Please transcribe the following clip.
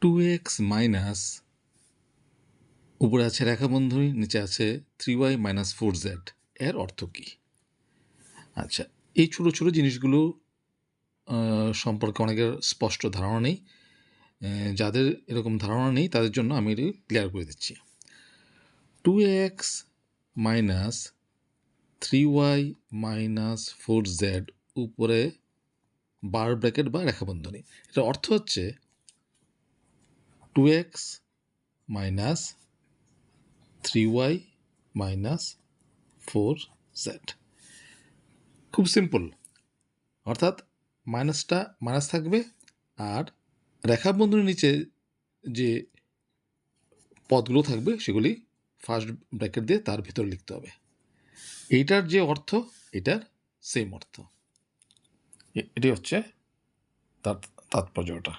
2x minus উপরে আছে রেখা বন্ধনী, নিচে আছে 3y মাইনাস 4z এর অর্থ কী? আচ্ছা, এই ছোটো ছোটো জিনিসগুলো সম্পর্কে অনেকের স্পষ্ট ধারণা নেই। যাদের এরকম ধারণা নেই তাদের জন্য আমি এটি ক্লিয়ার করে দিচ্ছি। 2x minus 3y minus 4z উপরে বার ব্র্যাকেট বা রেখাবন্ধনী, এটার অর্থ হচ্ছে 2x minus 3y minus 4z। খুব সিম্পল, অর্থাৎ মাইনাসটা মাইনাস থাকবে আর রেখাবন্ধনীর নিচে যে পদগুলো থাকবে সেগুলি ফার্স্ট ব্র্যাকেট দিয়ে তার ভিতরে লিখতে হবে। এইটার যে অর্থ এটার সেম অর্থ, এটি হচ্ছে তার তাৎপর্যটা।